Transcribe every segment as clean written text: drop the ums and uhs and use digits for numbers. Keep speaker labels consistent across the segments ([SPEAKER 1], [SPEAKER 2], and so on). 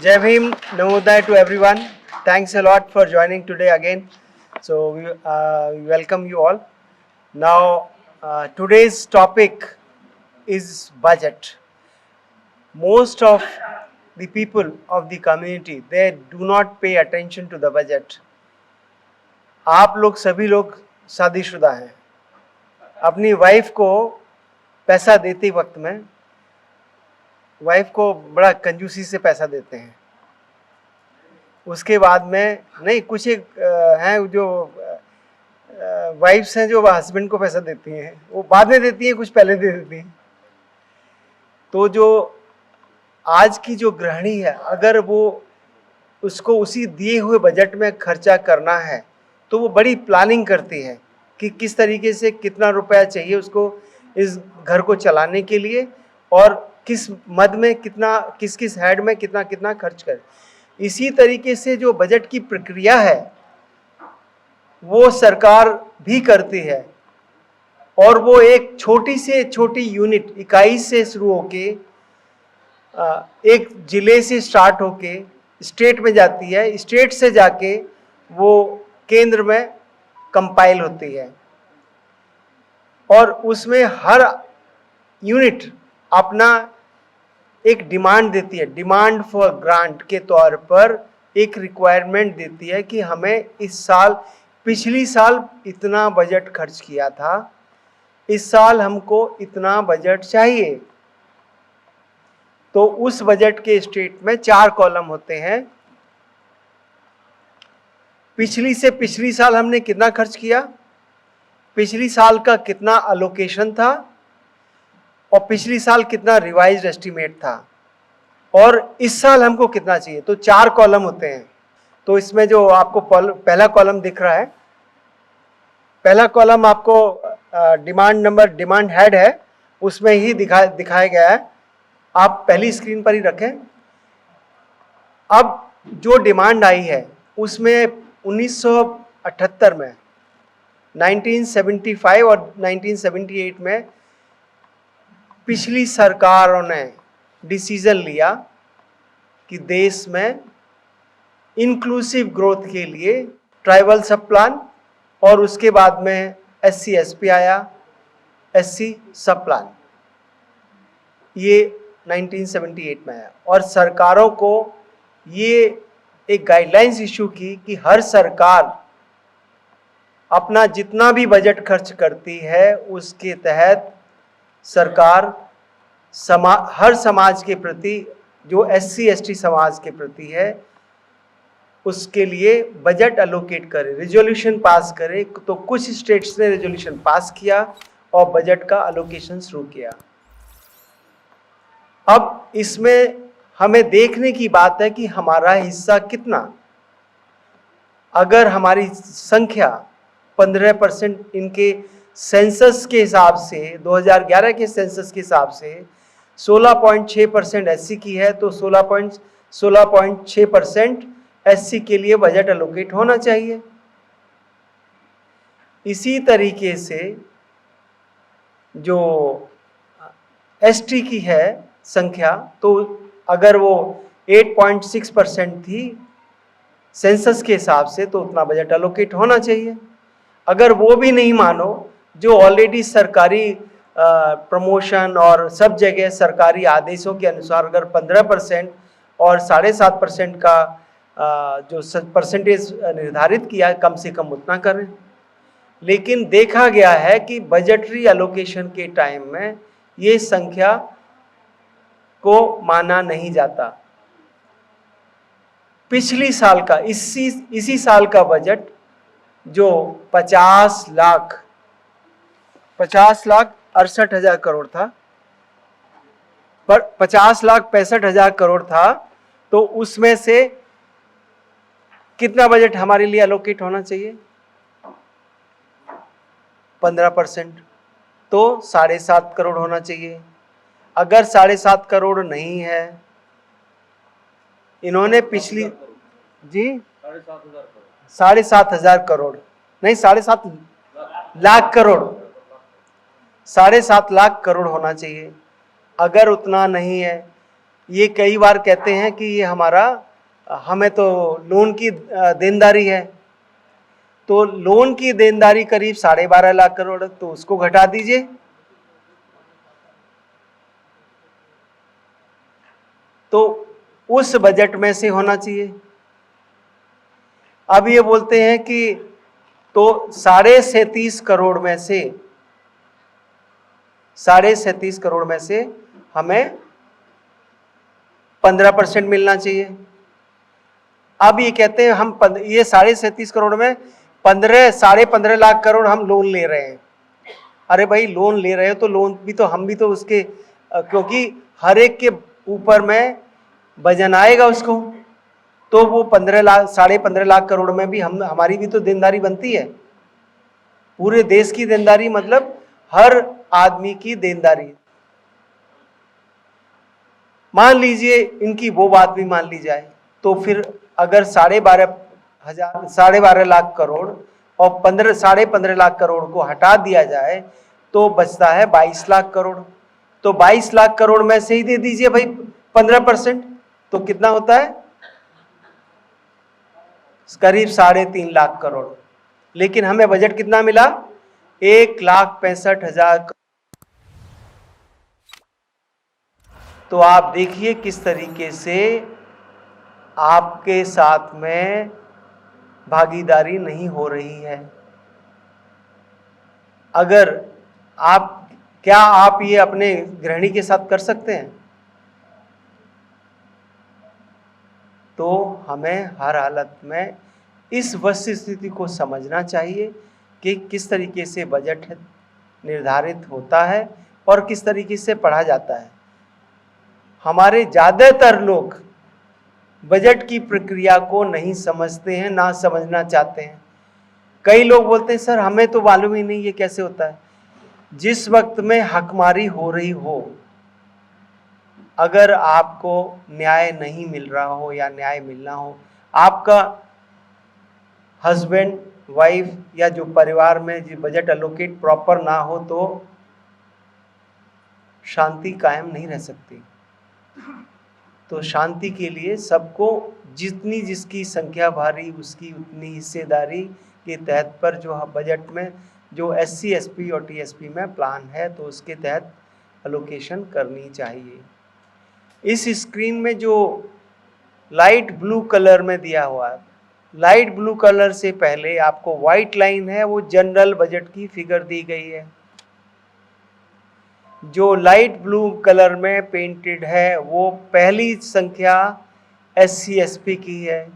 [SPEAKER 1] Jai Bhim, Navodaya to everyone. Thanks a lot for joining today again. So we welcome you all. Now today's topic is budget. Most of the people of the community, they do not pay attention to the budget. आप लोग सभी लोग शादीशुदा हैं. अपनी wife को पैसा देते वक्त में वाइफ को बड़ा कंजूसी से पैसा देते हैं. उसके बाद में नहीं, कुछ एक हैं जो वाइफ्स हैं जो हस्बैंड को पैसा देती हैं, वो बाद में देती हैं, कुछ पहले दे देती हैं. तो जो आज की जो गृहिणी है, अगर वो उसको उसी दिए हुए बजट में खर्चा करना है तो वो बड़ी प्लानिंग करती है कि किस तरीके से कितना रुपया चाहिए उसको इस घर को चलाने के लिए और किस मद में कितना, किस किस हेड में कितना कितना खर्च करे. इसी तरीके से जो बजट की प्रक्रिया है वो सरकार भी करती है और वो एक छोटी से छोटी यूनिट इकाई से शुरू होके एक जिले से स्टार्ट होके स्टेट में जाती है, स्टेट से जाके वो केंद्र में कंपाइल होती है और उसमें हर यूनिट अपना एक डिमांड देती है. डिमांड फॉर ग्रांट के तौर पर एक रिक्वायरमेंट देती है कि हमें इस साल, पिछली साल इतना बजट खर्च किया था, इस साल हमको इतना बजट चाहिए. तो उस बजट के स्टेट में 4 कॉलम होते हैं. पिछली साल हमने कितना खर्च किया, पिछली साल का कितना अलोकेशन था और पिछली साल कितना रिवाइज्ड एस्टीमेट था और इस साल हमको कितना चाहिए. तो 4 कॉलम होते हैं. तो इसमें जो आपको पहला कॉलम दिख रहा है, पहला कॉलम आपको डिमांड हेड है, उसमें ही दिखाया गया है. आप पहली स्क्रीन पर ही रखें. अब जो डिमांड आई है उसमें 1978 में, 1975 और 1978 में पिछली सरकारों ने डिसीजन लिया कि देश में इंक्लूसिव ग्रोथ के लिए ट्राइबल सब प्लान और उसके बाद में SC SP आया, SC सब प्लान, ये 1978 में आया. और सरकारों को ये एक गाइडलाइंस इशू की कि हर सरकार अपना जितना भी बजट खर्च करती है उसके तहत सरकार हर समाज के प्रति, जो SC ST समाज के प्रति है, उसके लिए बजट अलोकेट करे, रेजोल्यूशन पास करे. तो कुछ स्टेट्स ने रेजोल्यूशन पास किया और बजट का अलोकेशन शुरू किया. अब इसमें हमें देखने की बात है कि हमारा हिस्सा कितना. अगर हमारी संख्या 15% इनके सेंसस के हिसाब से, 2011 के सेंसस के हिसाब से 16.6% SC की है, तो 16.6% SC के लिए बजट एलोकेट होना चाहिए. इसी तरीके से जो ST की है संख्या, तो अगर वो 8.6% थी सेंसस के हिसाब से, तो उतना बजट एलोकेट होना चाहिए. अगर वो भी नहीं मानो, जो ऑलरेडी सरकारी प्रमोशन और सब जगह सरकारी आदेशों के अनुसार अगर 15% और 7.5% का जो परसेंटेज निर्धारित किया है, कम से कम उतना करें. लेकिन देखा गया है कि बजटरी एलोकेशन के टाइम में ये संख्या को माना नहीं जाता. पिछली साल का, इसी साल का बजट जो 50,68,000 करोड़ था, पर 50,65,000 करोड़ था, तो उसमें से कितना बजट हमारे लिए एलोकेट होना चाहिए, 15%, तो 7.5 करोड़ होना चाहिए. अगर 7.5 करोड़ नहीं है, इन्होंने पिछली जी 7,500 करोड़ नहीं, 7.5 लाख करोड़, 7.5 लाख करोड़ होना चाहिए. अगर उतना नहीं है ये कई बार कहते हैं कि ये हमारा, हमें तो लोन की देनदारी है, तो लोन की देनदारी करीब 12.5 लाख करोड़, तो उसको घटा दीजिए। तो उस बजट में से होना चाहिए। अब ये बोलते हैं कि तो 37.5 करोड़ में से 37.5 करोड़ में से हमें 15% मिलना चाहिए। अब ये कहते हैं हम ये 37.5 करोड़ में 15.5 लाख करोड़ हम लोन ले रहे हैं। अरे भाई, लोन ले रहे हो तो लोन भी तो हम भी तो उसके, क्योंकि हर एक के ऊपर में वजन आएगा उसको, तो वो 15.5 लाख करोड़ में भी हमारी भी तो देनदारी बनती है। पूरे देश की देनदारी मतलब हर आदमी की देनदारी। मान लीजिए इनकी वो बात भी मान ली जाए, तो फिर अगर 12.5 लाख करोड़ और 15.5 लाख करोड़ को हटा दिया जाए तो बचता है 22 लाख करोड़। तो 22 लाख करोड़ में से ही दे दीजिए भाई 15%, तो कितना होता है? करीब 3.5 लाख करोड़। लेकिन हमें बजट कितना मिला? 1,65,000। तो आप देखिए किस तरीके से आपके साथ में भागीदारी नहीं हो रही है। अगर क्या आप ये अपने गृहिणी के साथ कर सकते हैं? तो हमें हर हालत में इस वस्तु स्थिति को समझना चाहिए कि किस तरीके से बजट निर्धारित होता है और किस तरीके से पढ़ा जाता है। हमारे ज़्यादातर लोग बजट की प्रक्रिया को नहीं समझते हैं, ना समझना चाहते हैं। कई लोग बोलते हैं सर हमें तो मालूम ही नहीं ये कैसे होता है। जिस वक्त में हकमारी हो रही हो, अगर आपको न्याय नहीं मिल रहा हो या न्याय मिलना हो, आपका हस्बैंड वाइफ या जो परिवार में जो बजट एलोकेट प्रॉपर ना हो, तो शांति कायम नहीं रह सकती। तो शांति के लिए सबको जितनी जिसकी संख्या भारी उसकी उतनी हिस्सेदारी के तहत पर जो बजट में जो SC SP और TSP में प्लान है तो उसके तहत एलोकेशन करनी चाहिए। इस स्क्रीन में जो लाइट ब्लू कलर में दिया हुआ है, लाइट ब्लू कलर से पहले आपको व्हाइट लाइन है, वो जनरल बजट की फिगर दी गई है। जो लाइट ब्लू कलर में पेंटेड है वो पहली संख्या SC SP की है।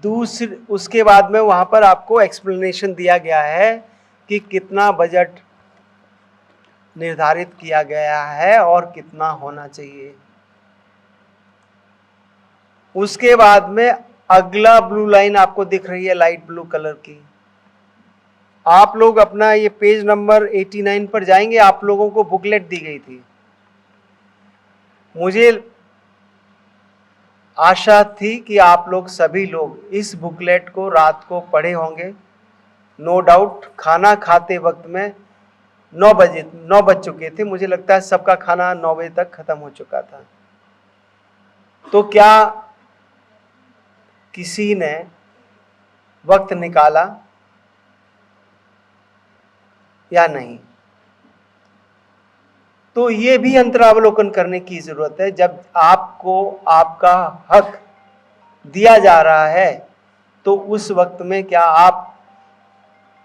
[SPEAKER 1] दूसरी, उसके बाद में वहाँ पर आपको एक्सप्लेनेशन दिया गया है कि कितना बजट निर्धारित किया गया है और कितना होना चाहिए। उसके बाद में अगला ब्लू लाइन आपको दिख रही है लाइट ब्लू कलर की। आप लोग अपना ये पेज नंबर 89 पर जाएंगे, आप लोगों को बुकलेट दी गई थी। मुझे आशा थी कि आप लोग सभी लोग इस बुकलेट को रात को पढ़े होंगे। नो डाउट खाना खाते वक्त में 9 बज चुके थे। मुझे लगता है सबका खाना 9 बजे तक खत्म हो चुका था। तो क्या किसी ने वक्त निकाला या नहीं? तो ये भी अंतरावलोकन करने की जरूरत है। जब आपको आपका हक दिया जा रहा है तो उस वक्त में क्या आप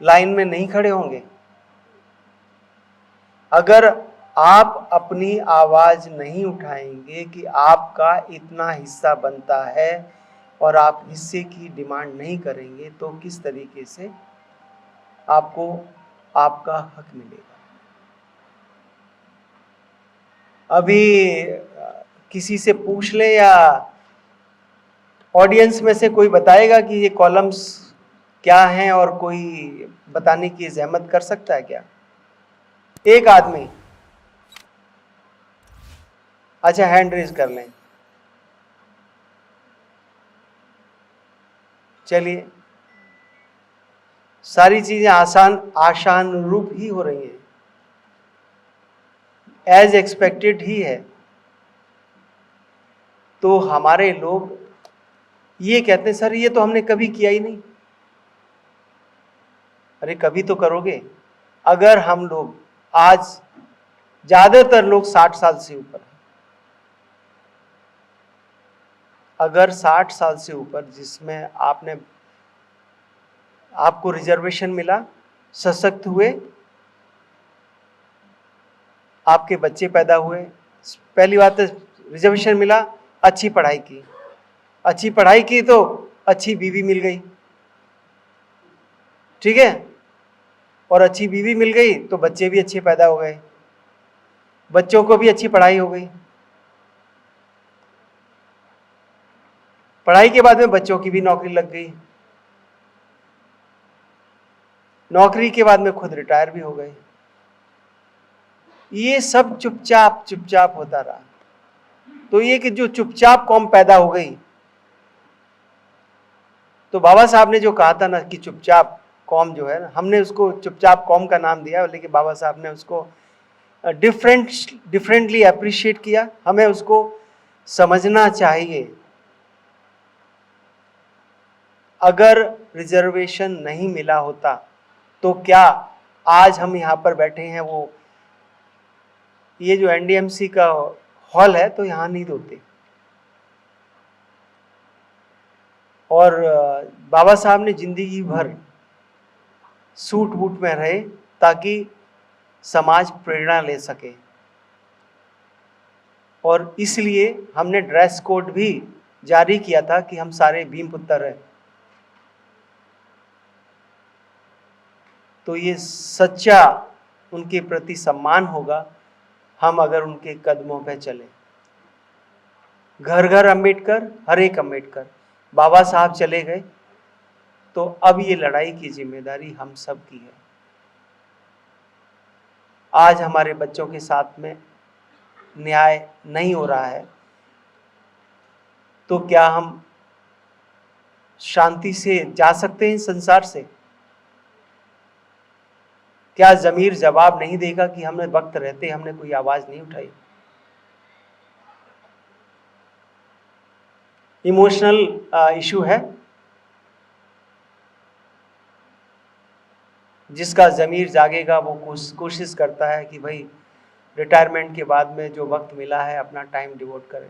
[SPEAKER 1] लाइन में नहीं खड़े होंगे? अगर आप अपनी आवाज नहीं उठाएंगे कि आपका इतना हिस्सा बनता है और आप हिस्से की डिमांड नहीं करेंगे, तो किस तरीके से आपको आपका हक मिलेगा? अभी किसी से पूछ ले या ऑडियंस में से कोई बताएगा कि ये कॉलम्स क्या हैं और कोई बताने की जहमत कर सकता है क्या? एक आदमी, अच्छा हैंड रेज कर लें। चलिए, सारी चीजें आसान रूप ही हो रही हैं, एज एक्सपेक्टेड ही है। तो हमारे लोग ये कहते हैं सर ये तो हमने कभी किया ही नहीं। अरे कभी तो करोगे। अगर हम लोग आज ज्यादातर लोग 60 साल से ऊपर हैं, अगर 60 साल से ऊपर जिसमें आपको रिजर्वेशन मिला, सशक्त हुए, आपके बच्चे पैदा हुए, पहली बात है रिजर्वेशन मिला, अच्छी पढ़ाई की, अच्छी पढ़ाई की तो अच्छी बीवी मिल गई, ठीक है, और अच्छी बीवी मिल गई तो बच्चे भी अच्छे पैदा हो गए, बच्चों को भी अच्छी पढ़ाई हो गई, पढ़ाई के बाद में बच्चों की भी नौकरी लग गई, नौकरी के बाद में खुद रिटायर भी हो गए। ये सब चुपचाप चुपचाप होता रहा। तो ये कि जो चुपचाप कौम पैदा हो गई, तो बाबा साहब ने जो कहा था ना कि चुपचाप कौम जो है ना, हमने उसको चुपचाप कौम का नाम दिया, लेकिन बाबा साहब ने उसको डिफरेंटली अप्रिशिएट किया। हमें उसको समझना चाहिए। अगर रिजर्वेशन नहीं मिला होता तो क्या आज हम यहाँ पर बैठे हैं, वो ये जो एनडीएमसी का हॉल है तो यहाँ नहीं होते। और बाबा साहब ने जिंदगी भर सूट बूट में रहे ताकि समाज प्रेरणा ले सके, और इसलिए हमने ड्रेस कोड भी जारी किया था कि हम सारे भीम पुत्र हैं। तो ये सच्चा उनके प्रति सम्मान होगा हम अगर उनके कदमों पे चले। घर घर अम्बेडकर, हर एक अम्बेडकर, बाबा साहब चले गए तो अब ये लड़ाई की जिम्मेदारी हम सब की है। आज हमारे बच्चों के साथ में न्याय नहीं हो रहा है तो क्या हम शांति से जा सकते हैं संसार से? क्या ज़मीर जवाब नहीं देगा कि हमने वक्त रहते हमने कोई आवाज नहीं उठाई? इमोशनल इशू है। जिसका ज़मीर जागेगा वो कोशिश करता है कि भाई रिटायरमेंट के बाद में जो वक्त मिला है अपना टाइम डिवोट करें।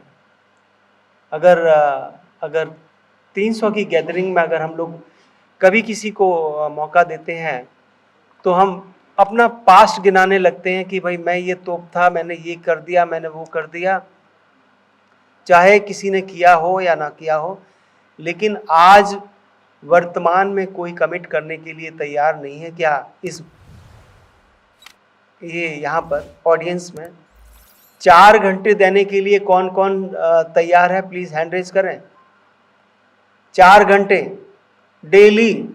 [SPEAKER 1] अगर 300 की गैदरिंग में अगर हम लोग कभी किसी को मौका देते हैं तो हम अपना पास्ट गिनाने लगते हैं कि भाई मैं ये तोप था, मैंने ये कर दिया, मैंने वो कर दिया, चाहे किसी ने किया हो या ना किया हो। लेकिन आज वर्तमान में कोई कमिट करने के लिए तैयार नहीं है। क्या ये यहाँ पर ऑडियंस में 4 घंटे देने के लिए कौन कौन तैयार है? प्लीज हैंड रेज करें। 4 घंटे डेली,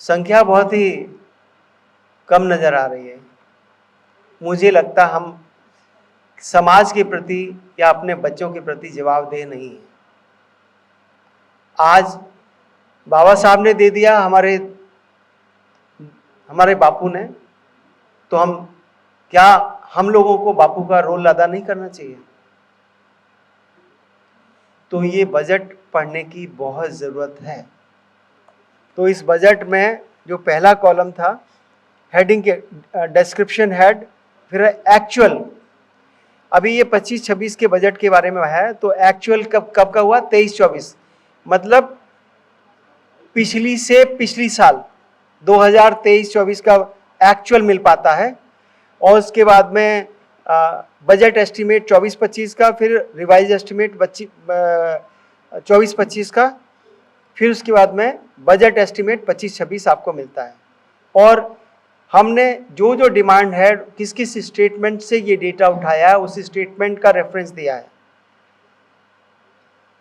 [SPEAKER 1] संख्या बहुत ही कम नजर आ रही है। मुझे लगता हम समाज के प्रति या अपने बच्चों के प्रति जवाबदेह नहीं है। आज बाबा साहब ने दे दिया, हमारे बापू ने, तो हम लोगों को बापू का रोल अदा नहीं करना चाहिए? तो ये बजट पढ़ने की बहुत ज़रूरत है। तो इस बजट में जो पहला कॉलम था, हेडिंग के डिस्क्रिप्शन हेड, फिर एक्चुअल। अभी ये 25-26 के बजट के बारे में है, तो एक्चुअल कब का हुआ? 23-24, मतलब पिछली से पिछली साल 2023-24 का एक्चुअल मिल पाता है। और उसके बाद में बजट एस्टिमेट 24-25 का, फिर रिवाइज एस्टिमेट 24-25 का, फिर उसके बाद में बजट एस्टिमेट 25-26 आपको मिलता है। और हमने जो जो डिमांड है, किस किस स्टेटमेंट से ये डेटा उठाया है, उस स्टेटमेंट का रेफरेंस दिया है।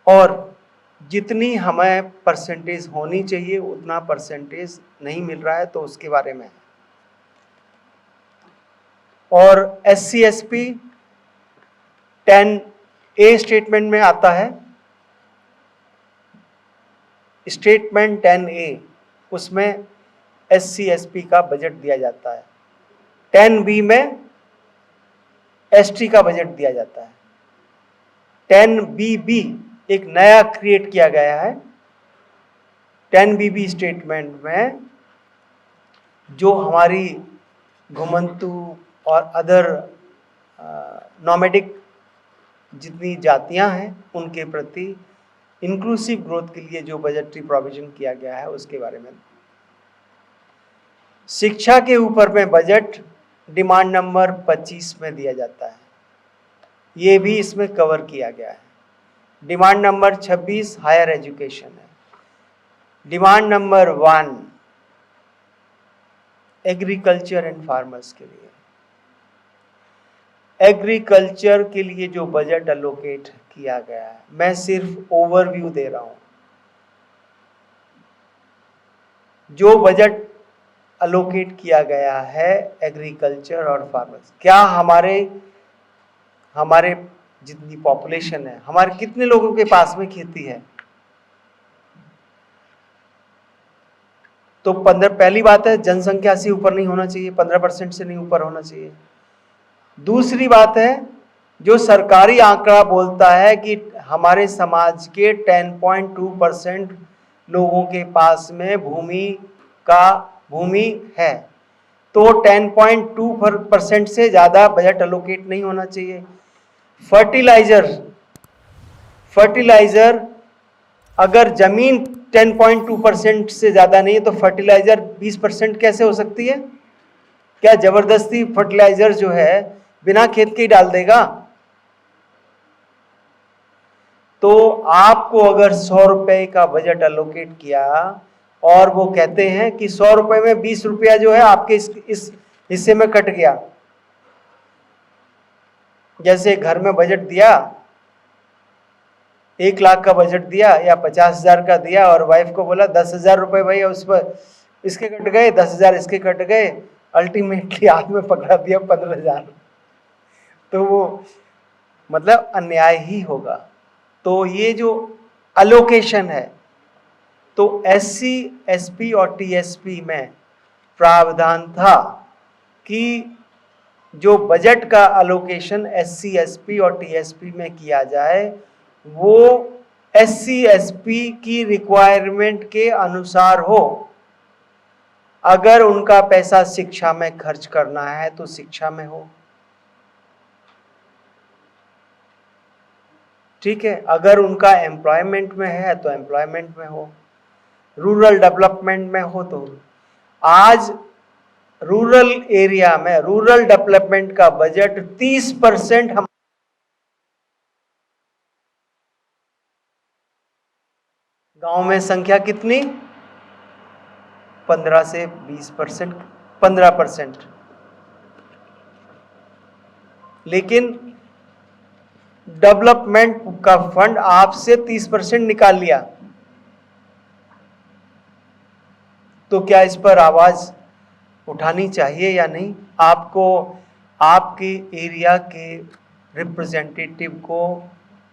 [SPEAKER 1] और जितनी हमें परसेंटेज होनी चाहिए उतना परसेंटेज नहीं मिल रहा है, तो उसके बारे में। और SC ST 10A स्टेटमेंट में आता है, स्टेटमेंट 10A, उसमें SC ST का बजट दिया जाता है। 10B में ST का बजट दिया जाता है। 10BB एक नया क्रिएट किया गया है। 10BB स्टेटमेंट में जो हमारी घुमंतु और अदर नॉमेडिक जितनी जातियां हैं उनके प्रति इंक्लूसिव ग्रोथ के लिए जो बजटरी प्रोविजन किया गया है उसके बारे में। शिक्षा के ऊपर में बजट डिमांड नंबर 25 में दिया जाता है, ये भी इसमें कवर किया गया है। डिमांड नंबर 26 हायर एजुकेशन है। Demand number 1 agriculture and farmers के लिए। एग्रीकल्चर के लिए जो बजट अलोकेट किया गया है, मैं सिर्फ ओवरव्यू दे रहा हूं। जो बजट अलोकेट किया गया है एग्रीकल्चर और फार्मर्स, क्या हमारे जितनी पॉपुलेशन है, हमारे कितने लोगों के पास में खेती है? तो पहली बात है जनसंख्या से ऊपर नहीं होना चाहिए, 15% से नहीं ऊपर होना चाहिए। दूसरी बात है जो सरकारी आंकड़ा बोलता है कि हमारे समाज के 10.2% लोगों के पास में भूमि है, तो 10.2% से ज़्यादा बजट अलोकेट नहीं होना चाहिए। फर्टिलाइजर अगर जमीन 10.2% से ज़्यादा नहीं है तो फर्टिलाइजर 20% कैसे हो सकती है? क्या जबरदस्ती फर्टिलाइजर जो है बिना खेत के ही डाल देगा? तो आपको अगर 100 रुपए का बजट अलोकेट किया और वो कहते हैं कि 100 रुपए में 20 रुपया जो है आपके इस हिस्से में कट गया। जैसे घर में बजट दिया, 1 लाख का बजट दिया या 50,000 का दिया और वाइफ को बोला 10,000 रुपए भाई उस पर इसके कट गए, 10,000 इसके कट गए, अल्टीमेटली हाथ में पकड़ा दिया 15,000, तो वो मतलब अन्याय ही होगा। तो ये जो अलोकेशन है, तो SC, SP और TSP में प्रावधान था कि जो बजट का अलोकेशन SC, SP और TSP में किया जाए वो SC, SP की रिक्वायरमेंट के अनुसार हो। अगर उनका पैसा शिक्षा में खर्च करना है तो शिक्षा में हो, ठीक है। अगर उनका एम्प्लॉयमेंट में है तो एम्प्लॉयमेंट में हो, रूरल डेवलपमेंट में हो तो। आज रूरल एरिया में रूरल डेवलपमेंट का बजट 30% हम गांव में संख्या कितनी? 15 से 20%, 15%। लेकिन डेवलपमेंट का फंड आपसे 30% निकाल लिया, तो क्या इस पर आवाज उठानी चाहिए या नहीं? आपको आपके एरिया के रिप्रेजेंटेटिव को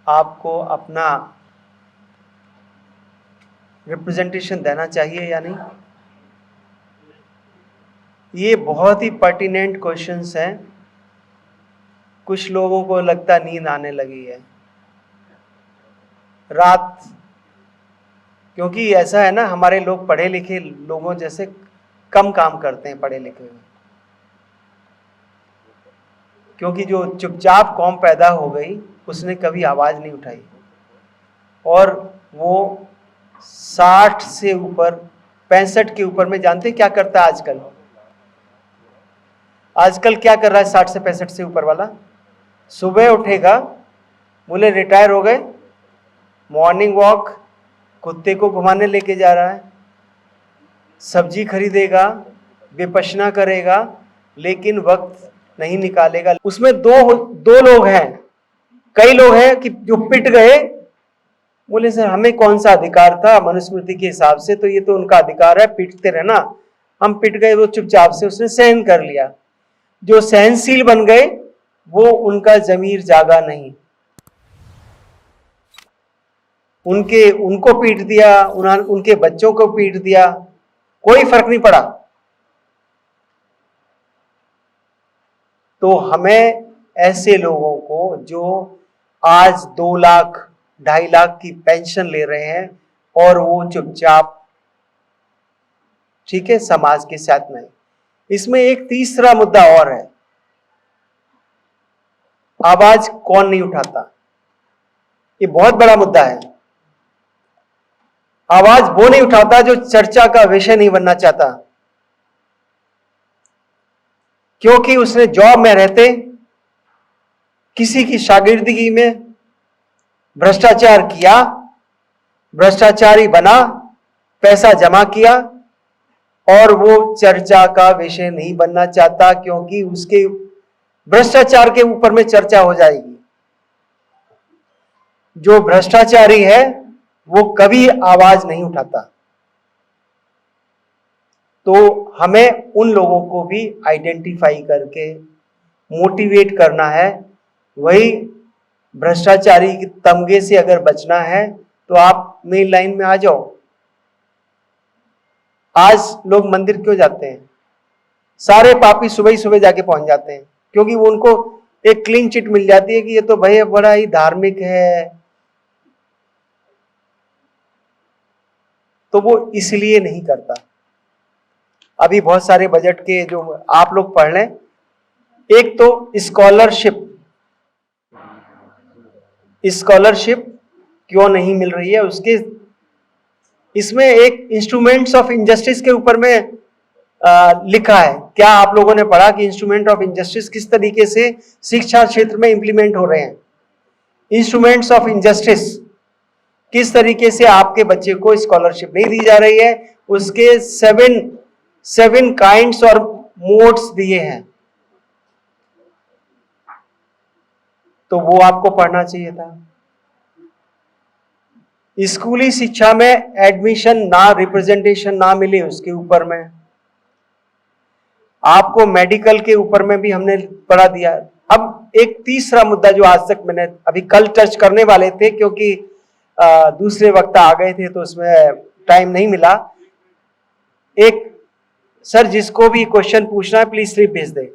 [SPEAKER 1] आपको अपना रिप्रेजेंटेशन देना चाहिए या नहीं? ये बहुत ही पर्टिनेंट क्वेश्चंस हैं। कुछ लोगों को लगता नींद आने लगी है रात, क्योंकि ऐसा है ना, हमारे लोग पढ़े लिखे लोगों जैसे कम काम करते हैं पढ़े लिखे हुए, क्योंकि जो चुपचाप कौम पैदा हो गई उसने कभी आवाज नहीं उठाई, और वो 60 से ऊपर 65 के ऊपर में जानते क्या करता है आजकल? आजकल क्या कर रहा है 60 से 65 से ऊपर वाला? सुबह उठेगा, बोले रिटायर हो गए, मॉर्निंग वॉक कुत्ते को घुमाने लेके जा रहा है, सब्जी खरीदेगा, विपश्यना करेगा, लेकिन वक्त नहीं निकालेगा। उसमें दो लोग हैं। कई लोग हैं कि जो पिट गए, बोले सर हमें कौन सा अधिकार था, मनुस्मृति के हिसाब से तो ये तो उनका अधिकार है, पीटते रहना, हम पिट गए, वो चुपचाप से उसने सहन कर लिया। जो सहनशील बन गए वो उनका जमीर जागा नहीं, उनको पीट दिया, उनके बच्चों को पीट दिया, कोई फर्क नहीं पड़ा। तो हमें ऐसे लोगों को जो आज 2 लाख 2.5 लाख की पेंशन ले रहे हैं और वो चुपचाप, ठीक है, समाज के साथ नहीं। इसमें एक तीसरा मुद्दा और है, आवाज कौन नहीं उठाता। ये बहुत बड़ा मुद्दा है। आवाज वो नहीं उठाता जो चर्चा का विषय नहीं बनना चाहता, क्योंकि उसने जॉब में रहते किसी की शागिर्दगी में भ्रष्टाचार किया, भ्रष्टाचारी बना, पैसा जमा किया और वो चर्चा का विषय नहीं बनना चाहता, क्योंकि उसके भ्रष्टाचार के ऊपर में चर्चा हो जाएगी। जो भ्रष्टाचारी है वो कभी आवाज नहीं उठाता। तो हमें उन लोगों को भी आइडेंटिफाई करके मोटिवेट करना है। वही भ्रष्टाचारी के तमगे से अगर बचना है तो आप मेन लाइन में आ जाओ। आज लोग मंदिर क्यों जाते हैं? सारे पापी सुबह ही सुबह जाके पहुंच जाते हैं, क्योंकि वो उनको एक क्लीन चिट मिल जाती है कि ये तो भाई बड़ा ही धार्मिक है, तो वो इसलिए नहीं करता। अभी बहुत सारे बजट के जो आप लोग पढ़ लें, एक तो स्कॉलरशिप क्यों नहीं मिल रही है, उसके इसमें एक इंस्ट्रूमेंट्स ऑफ इनजस्टिस के ऊपर में लिखा है। क्या आप लोगों ने पढ़ा कि इंस्ट्रूमेंट ऑफ इनजस्टिस किस तरीके से शिक्षा क्षेत्र में इंप्लीमेंट हो रहे हैं? इंस्ट्रूमेंट्स ऑफ इनजस्टिस किस तरीके से आपके बच्चे को स्कॉलरशिप नहीं दी जा रही है, उसके 7 काइंड्स और मोड्स दिए हैं। तो वो आपको पढ़ना चाहिए था। स्कूली शिक्षा में एडमिशन ना, रिप्रेजेंटेशन ना मिले उसके ऊपर में, आपको मेडिकल के ऊपर में भी हमने पढ़ा दिया। अब एक तीसरा मुद्दा जो आज तक मैंने अभी कल टच करने वाले थे, क्योंकि दूसरे वक्ता आ गए थे तो उसमें टाइम नहीं मिला। एक सर जिसको भी क्वेश्चन पूछना है प्लीज स्लिप भेज दे।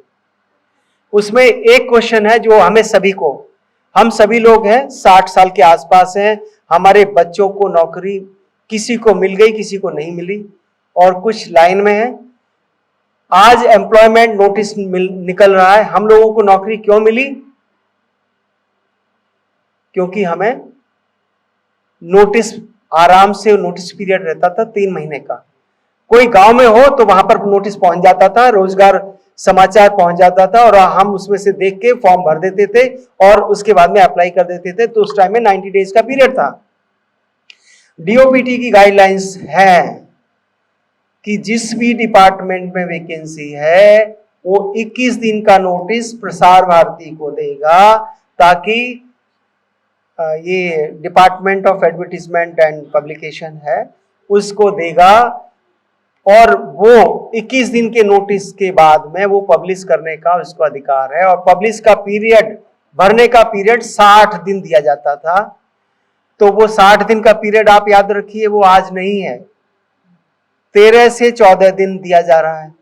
[SPEAKER 1] उसमें एक क्वेश्चन है जो हमें सभी को, हम सभी लोग हैं 60 साल के आसपास हैं, हमारे बच्चों को नौकरी किसी को मिल गई, किसी को नहीं मिली और कुछ लाइन में है। आज एम्प्लॉयमेंट नोटिस निकल रहा है, हम लोगों को नौकरी क्यों मिली? क्योंकि हमें नोटिस, आराम से नोटिस पीरियड रहता था 3 महीने का। कोई गांव में हो तो वहां पर नोटिस पहुंच जाता था, रोजगार समाचार पहुंच जाता था और हम उसमें से देख के फॉर्म भर देते थे और उसके बाद में अप्लाई कर देते थे। तो उस टाइम में 90 डेज का पीरियड था। डीओपीटी की गाइडलाइंस है कि जिस भी डिपार्टमेंट में वैकेंसी है वो 21 दिन का नोटिस प्रसार भारती को देगा, ताकि ये department of advertisement and publication है उसको देगा और वो 21 दिन के नोटिस के बाद में वो पब्लिश करने का उसको अधिकार है। और पब्लिश का पीरियड, भरने का पीरियड 60 दिन दिया जाता था। तो वो 60 दिन का पीरियड आप याद रखिए, वो आज नहीं है, 13 से 14 दिन दिया जा रहा है।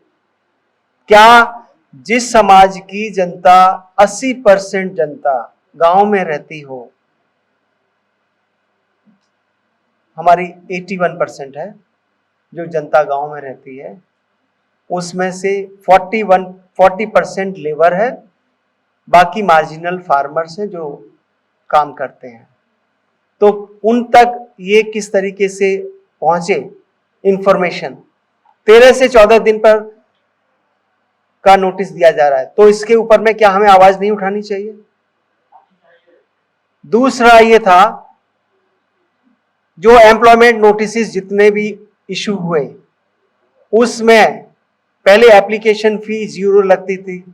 [SPEAKER 1] क्या जिस समाज की जनता 80% जनता गांव में रहती हो, हमारी 81% है जो जनता गांव में रहती है, उसमें से 40% लेबर है, बाकी मार्जिनल फार्मर्स हैं जो काम करते हैं। तो उन तक ये किस तरीके से पहुंचे इंफॉर्मेशन, 13 से 14 दिन पर का नोटिस दिया जा रहा है। तो इसके ऊपर में क्या हमें आवाज नहीं उठानी चाहिए? दूसरा ये था, जो एम्प्लॉयमेंट नोटिस जितने भी इशू हुए उसमें पहले एप्लीकेशन फी 0 लगती थी,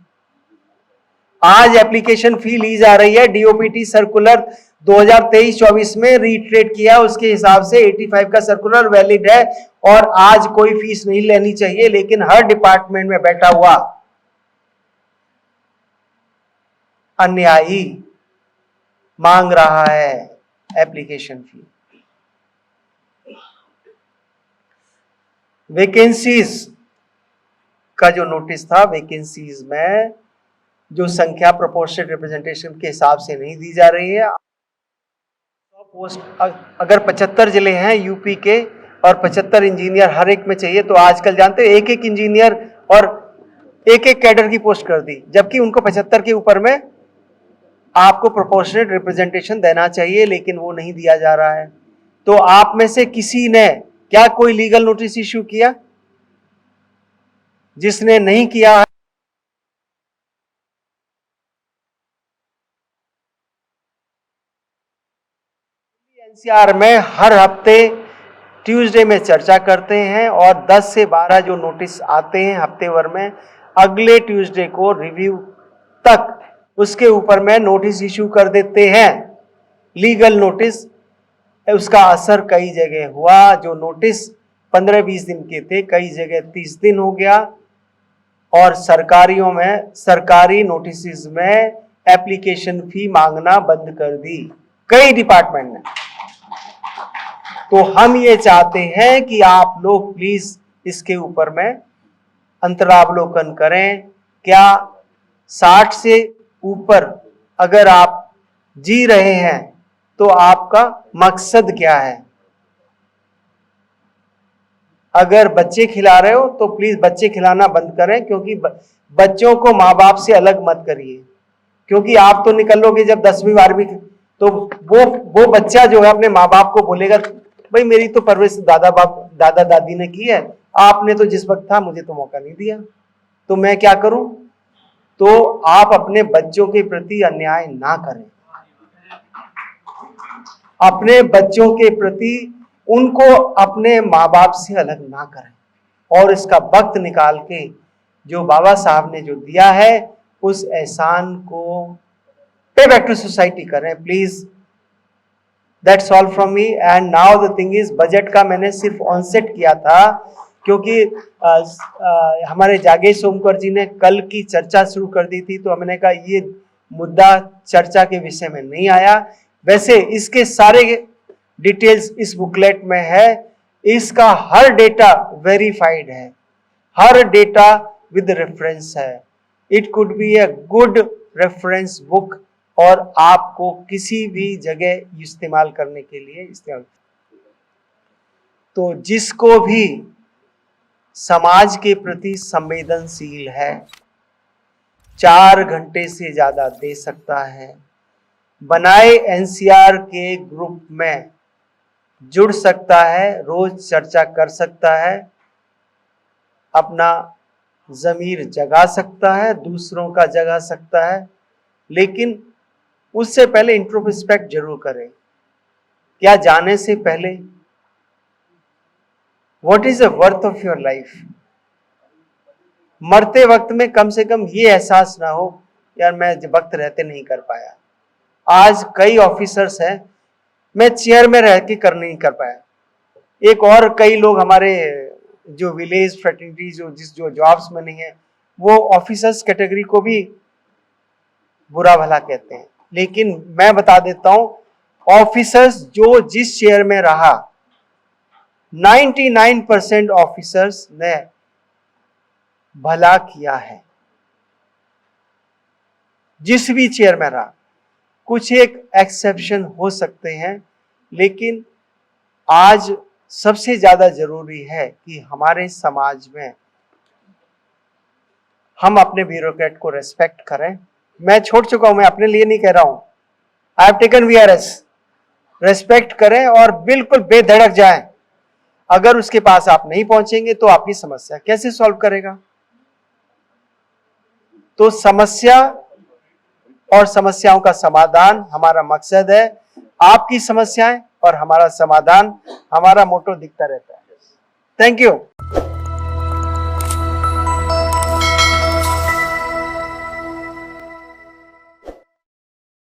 [SPEAKER 1] आज एप्लीकेशन फी ली जा रही है। डीओपीटी सर्कुलर 2023-24 में रीट्रेट किया, उसके हिसाब से 85 का सर्कुलर वैलिड है और आज कोई फीस नहीं लेनी चाहिए। लेकिन हर डिपार्टमेंट में बैठा हुआ अन्यायी मांग रहा है एप्लीकेशन फी। वैकेंसीज का जो नोटिस था, वैकेंसीज में जो संख्या प्रोपोर्शनल रिप्रेजेंटेशन के हिसाब से नहीं दी जा रही है। पोस्ट अगर 75 जिले हैं यूपी के और 75 इंजीनियर हर एक में चाहिए, तो आजकल जानते हैं एक एक इंजीनियर और एक एक कैडर की पोस्ट कर दी, जबकि उनको 75 के ऊपर में आपको प्रोपोर्शनल रिप्रेजेंटेशन देना चाहिए, लेकिन वो नहीं दिया जा रहा है। तो आप में से किसी ने क्या कोई लीगल नोटिस इश्यू किया? जिसने नहीं किया है, एनसीआर में हर हफ्ते ट्यूसडे में चर्चा करते हैं और 10 से 12 जो नोटिस आते हैं हफ्ते भर में, अगले ट्यूसडे को रिव्यू तक उसके ऊपर में नोटिस इश्यू कर देते हैं, लीगल नोटिस। उसका असर कई जगह हुआ। जो नोटिस 15-20 दिन के थे, कई जगह 30 दिन हो गया, और सरकारियों में, सरकारी नोटिस में एप्लीकेशन फी मांगना बंद कर दी कई डिपार्टमेंट ने। तो हम ये चाहते हैं कि आप लोग प्लीज इसके ऊपर में अंतरावलोकन करें। क्या 60 से ऊपर अगर आप जी रहे हैं तो आपका मकसद क्या है? अगर बच्चे खिला रहे हो तो प्लीज बच्चे खिलाना बंद करें, क्योंकि बच्चों को माँ बाप से अलग मत करिए, क्योंकि आप तो निकलोगे जब 10वीं 12वीं, तो वो बच्चा जो है अपने माँ बाप को बोलेगा, भाई मेरी तो परवरिश दादा दादी ने की है, आपने तो जिस वक्त था मुझे तो मौका नहीं दिया, तो मैं क्या करूं? तो आप अपने बच्चों के प्रति अन्याय ना करें, अपने बच्चों के प्रति उनको अपने माँ बाप से अलग ना करें, और इसका वक्त निकाल के जो बाबा साहब ने जो दिया है उस एहसान को पे बैक टू सोसाइटी करें please. That's all from me. And now the thing is, budget का मैंने सिर्फ ऑनसेट किया था क्योंकि हमारे जागेश सोमकर जी ने कल की चर्चा शुरू कर दी थी, तो हमने कहा ये मुद्दा चर्चा के विषय में नहीं आया। वैसे इसके सारे डिटेल्स इस बुकलेट में है, इसका हर डेटा वेरीफाइड है, हर डेटा विद रेफरेंस है। It could be a good reference book, और आपको किसी भी जगह इस्तेमाल करने के लिए इस्तेमाल। तो जिसको भी समाज के प्रति संवेदनशील है 4 घंटे से ज्यादा दे सकता है, बनाए एनसीआर के ग्रुप में जुड़ सकता है, रोज चर्चा कर सकता है, अपना ज़मीर जगा सकता है, दूसरों का जगा सकता है, लेकिन उससे पहले इंट्रोस्पेक्ट जरूर करें। क्या जाने से पहले what is the worth of your life? मरते वक्त में कम से कम ये एहसास ना हो यार मैं वक्त रहते नहीं कर पाया। आज कई ऑफिसर्स हैं, मैं चेयर में रह के कर नहीं कर पाया। एक और कई लोग हमारे जो विलेज फ्रेटर्निटी जो जॉब्स में नहीं है, वो ऑफिसर्स कैटेगरी को भी बुरा भला कहते हैं, लेकिन मैं बता देता हूं, ऑफिसर्स जो जिस चेयर में रहा 99% ऑफिसर्स ने भला किया है, जिस भी चेयर में रहा। कुछ एक एक्सेप्शन हो सकते हैं, लेकिन आज सबसे ज्यादा जरूरी है कि हमारे समाज में हम अपने ब्यूरोक्रेट को रेस्पेक्ट करें। मैं छोड़ चुका हूं, मैं अपने लिए नहीं कह रहा हूं, I have taken VRS. Respect करें और बिल्कुल बेधड़क जाएं। अगर उसके पास आप नहीं पहुंचेंगे तो आपकी समस्या कैसे सॉल्व करेगा? तो समस्या और समस्याओं का समाधान हमारा मकसद है। आपकी समस्याएं और हमारा समाधान, हमारा मोटो दिखता रहता है। Thank you.